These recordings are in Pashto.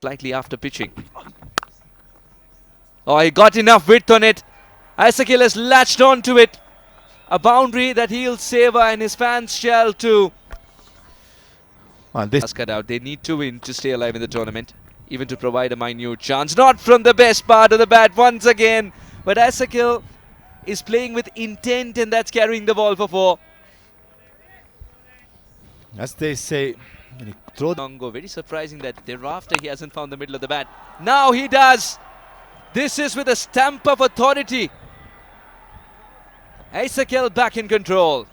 slightly after pitching. Oh, he got enough width on it. Isaacil has latched onto it. A boundary that he'll savor and his fans shall too. This Cut out. They need to win to stay alive in the tournament, even to provide a minute chance. Not from the best part of the bat once again, but Isaacil is playing with intent, and that's carrying the ball for 4. as they say, when you throw Longo, very surprising that thereafter he hasn't found the middle of the bat. Now he does. This is with a stamp of authority. Isaacil back in control.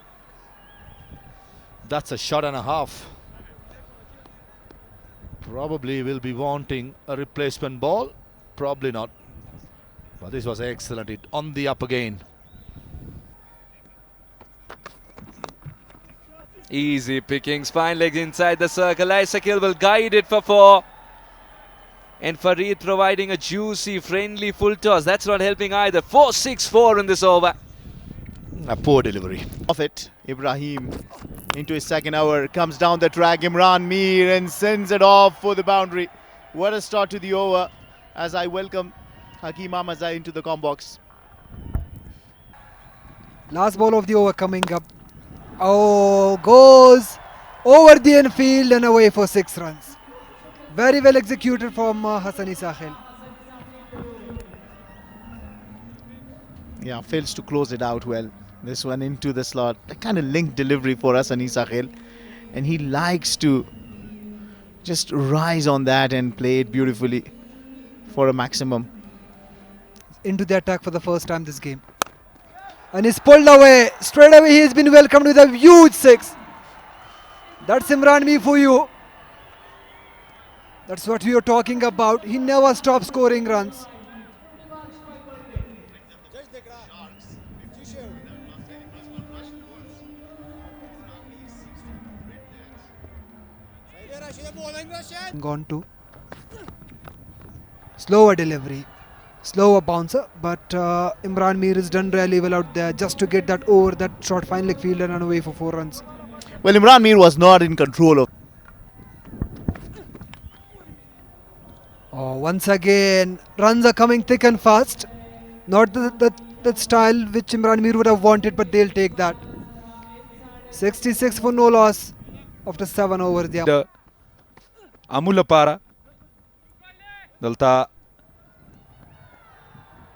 that's a shot and a half. Probably will be wanting a replacement ball. Probably not. But this was excellent. It on the up again. Easy pickings, fine legs inside the circle. Isaacil will guide it for 4. And Farid providing a juicy, friendly full toss. That's not helping either. 4-6-4 in this over. A poor delivery. Off it, Ibrahim into his second hour, comes down the track, Imran Mir, and sends it off for the boundary. What a start to the over, as I welcome Hakeem Ahmadzai into the com box. Last ball of the over coming up. Oh, goes over the infield and away for 6 runs. Very well executed from Hassani Sahil. Yeah, fails to close it out well. This one into the slot, a kind of linked delivery for Hassani Sahil, and he likes to just rise on that and play it beautifully for a maximum. Into the attack for the first time this game. And he's pulled away. Straight away he has been welcomed with a huge 6. That's Imran Mir for you. That's what we are talking about. He never stops scoring runs. Gone to slower delivery, slower bouncer, but Imran Mir has done really well out there just to get that over that short fine leg fielder and away for 4 runs. Well, Imran Mir was not in control of. Oh, once again, runs are coming thick and fast. Not the style which Imran Mir would have wanted, but they'll take that. 66 for no loss after 7 overs. Yeah. Amula para Dalta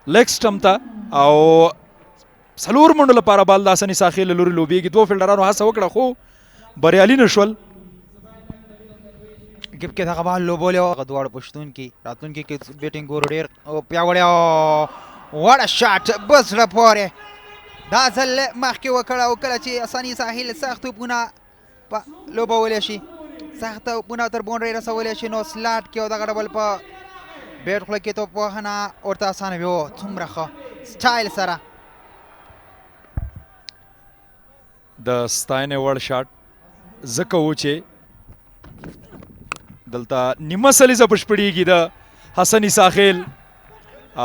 leg stump ta او سلور منډو لپاره بال د حسني ساخیل لوري لوبیږي. 2 فیلډرانو هڅه وکړه خو بریالي نشول. ګپ کې دغه بال لوبولی غدوړ پښتون کې راتون کې بیټینګ ګور ډیر او پیاوړی او واټ ا شاټ بس را پوره دا ځل مخکې وکړه او کله چې حسني ساحل سخت توپونه لوبولی شي سخت توپونه تر باونډرۍ رسولی شي نو سلاټ کې او دغه ډبل په بیټ خوله کې توپ وهنه ورته اسانه وي. څومره ښه سټایل سره د ستاینې وړ شاټ ځکه و چې دلته نیمه سلیزه بشپړیږي د حسني ساخیل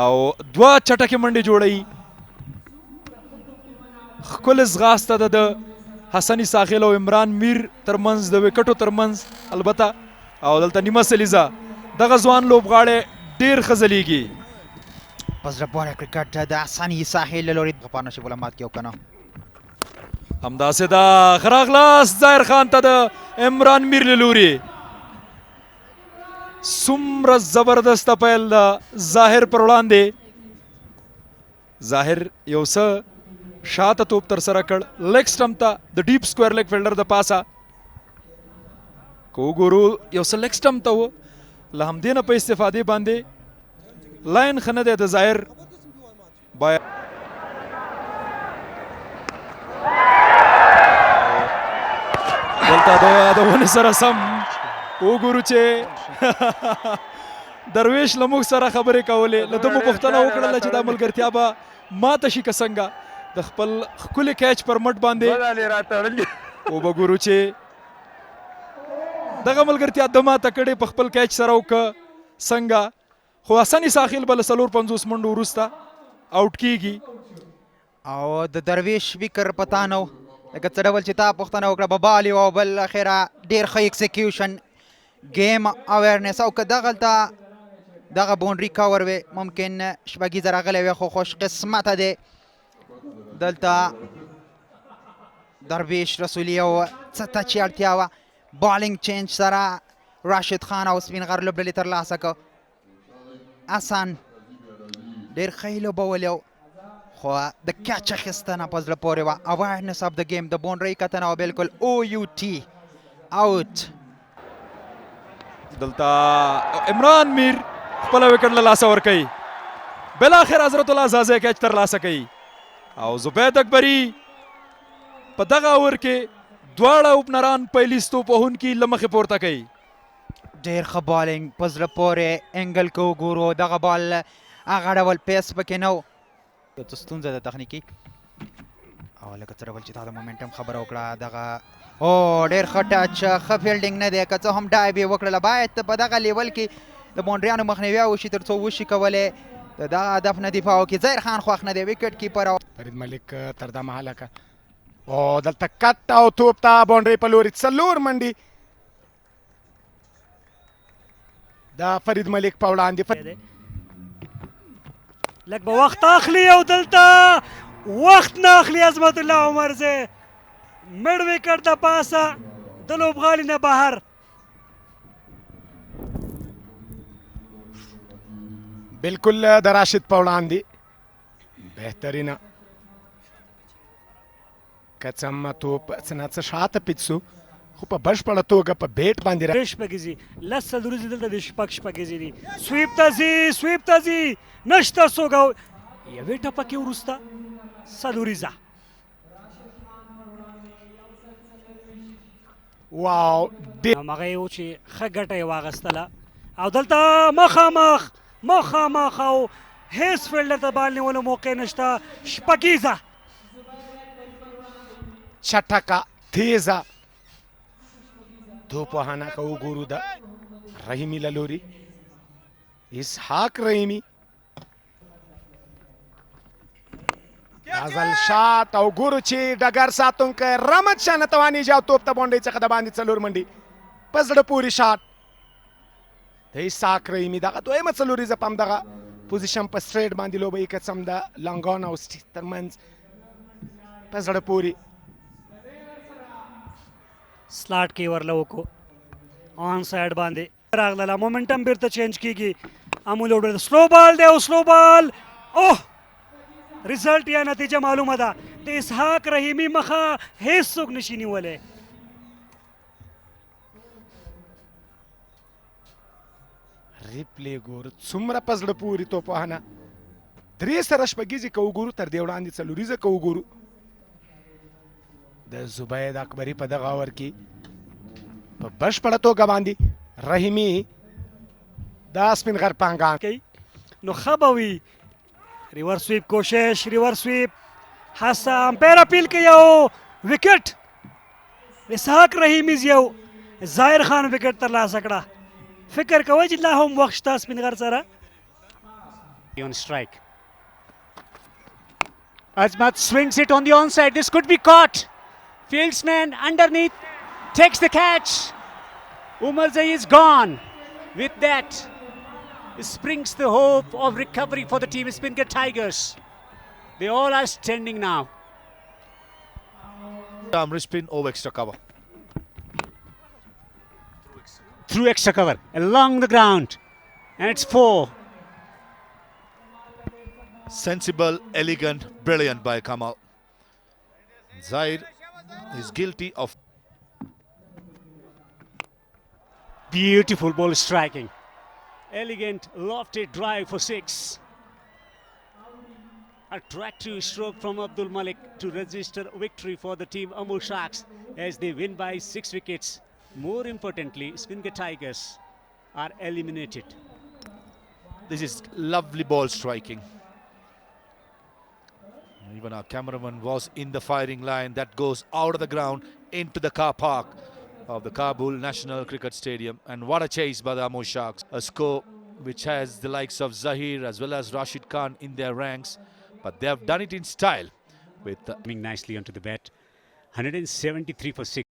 او 2 چټکې منډې جوړوي. ښکلې ځغاسته ده د حسني ساخیل او عمران میر ترمنځ د وکټو ترمنځ البته او دلته نیمه سلیزه دغه ځوان لوبغاړی ډېر ښه ځلیږي. په زړه پورې کرکټ د حسني ساحل له لوري پارتنرشپ ولا مات کړي او که نه همداسې ده. ښه راغلاست ظاهر خان ته د عمران میر له لوري. څومره زبردسته پیل د ظاهر پر وړاندې. ظاهر یو څه شاته توپ ترسره کړ لیګ سټمپ ته د ډیپ سکویر لیګ فیلډر د پاسه. که وګورو یو څه لیګ سټمپ ته و له همدې نه په استفادې باندې لاین ښه نه دی د ظاهر. باید دلته د یادونې سره سم وګورو چې درویش له موږ سره خبرې کولې. له ده مو پوښتنه وکړله چې دا ملګرتیا به ماته شي که څنګه. د خپل ښکلي کیچ پر مټ باندې وبګورو چې دغه ملګرتیا د ماته کړې په خپل کیچ سره وکړه څنګه. خو حسني ساخیل به له 450 منډو وروسته آوټ کیږي. او د درویش فکر پتا نه و لکه څه ډول چې تا پوښتنه وکړه ببالي او بل اخره ډېر ښه ایکسیکیوشن گیم اویرنس او که دغه بونډري کاور وي ممکن شپږیزه راغلی وي خو خوش قسمته دی دلته درویش رسولي او څه ته چې اړتیا وه بالینګ چینج سره راشد خان او سپین غر لوبډلې ترلاسه کړ اسان ډېر ښه لوبولې و خو د کیچ اخیستنه په زړه پورې وه اویرنس اف د ګیم د بونډرۍ کتنه وه بلکل او یو ټي آوټ دلته عمران میر خپل وکټ له لاسه ورکوي بالاخره حضرت الله زازی کیچ ترلاسه کوي او زبید اکبري په دغه اور کې دواړه اوپنران پیلیستو پوهونکي له مخې پورته کوي ډېر ښه بالینګ په زړه پورې انګل که وګورو دغه بال هغه ډول پیس پکې نه و څه ستونزه ده تخنیکي او لکه څه ډول چې تا د مومنټم خبره وکړه دغه او ډېر ښه ټچ ښه فیلډینګ نه دی که څه هم ډایب یې وکړله باید په دغه لیول کې د بونډریانو مخنیوي وشي تر څو وشي کولی د دغه هدف نه دفاع وکړي ظاهر خان خوښ نه دی وکټ کیپر فرید ملک تر دا مهاله که او دلته کټ او توپ ته بونډرۍ په لوري څلور منډې د فرید ملک په وړاندې لږ به وخت اخلي او دلته وخت نه اخلي عظمت الله عمرزی مډ وکټ د پاسه د لوبغالي نه بهر بالکل د راشد په وړاندې بهترینه که څه هم توپ څه نه څه شاته پیڅ سو خو په بشپړه توګه په بیټ باندې درې شپږیزې لس څلوریزې دلته د شپږ شپږیزې دي سویپ ته ځي نشته څوک او یوې ټپه کې وروسته څلوریزه واو همغه یې و چې ښه ګټه یې واخیستله او دلته مخامخ او هیڅ فیلډر ته بال نیولو موقع نشته شپږیزه چټکه تیزه توپ وهنه که وګورو د رحیمي له لوري اسحاق رحیمي ازل شات او ګورو چې ډګر ساتونکی رحمت شاه نتواني جاو توپ ته بونډۍ څخه د باندې څلور منډې په زړه پورې شاټ د اسحاق رحیمي دغه دویمه څلوریزه په همدغه پوزیشن په سټریټ باندې لوبوي که څه هم د لانګان او سټیک ترمنځ په زړه پورې سلاټ کې ورله وکړو آن سایډ باندې راغله مومنټم بیرته چینج کیږي امو لوډر سلو بال دی او سلو بال اوه ریزلټ یا نتیجه معلومه ده د اسحاق رحیمي مخه هیڅ څوک نشي نیولی ریپلی ګورو څومره په زړه پورې توپ وهنه درې سره شپږیزې که وګورو تر دې وړاندې څلوریزه که وګورو د زبید اکبري په دغه اور کې په بشپړه توګه باندې رحیمي دا سپین غر پانګان کوي نو ښه به وي ریور سویپ کوشش ریور سویپ هڅه امپیر اپیل کوي او وکټ اسحاق رحیمي یو ظاهر خان وکټ ترلاسه کړه فکر کوئ چې لا هم وخت شته سپین غر سره on strike. Azmat swings it on the onside. This could be caught. Fieldsman underneath takes the catch. Umarzai is gone. With that, springs the hope of recovery for the team Spinker Tigers. They all are standing now. Spin over extra cover. Through extra cover, along the ground. And it's 4. Sensible, elegant, brilliant by Kamal. Zahir is guilty of Beautiful ball striking. Elegant, lofty drive for 6. Attractive stroke from Abdul Malik to register victory for the team Amul Sharks as they win by 6 wickets. More importantly, Spinker Tigers are eliminated. this is lovely ball striking. Even our cameraman was in the firing line that goes out of the ground into the car park of the Kabul National Cricket Stadium. And what a chase by the Amul Sharks. A score which has the likes of Zahir as well as Rashid Khan in their ranks. But they have done it in style with Coming nicely onto the bat. 173 for 6.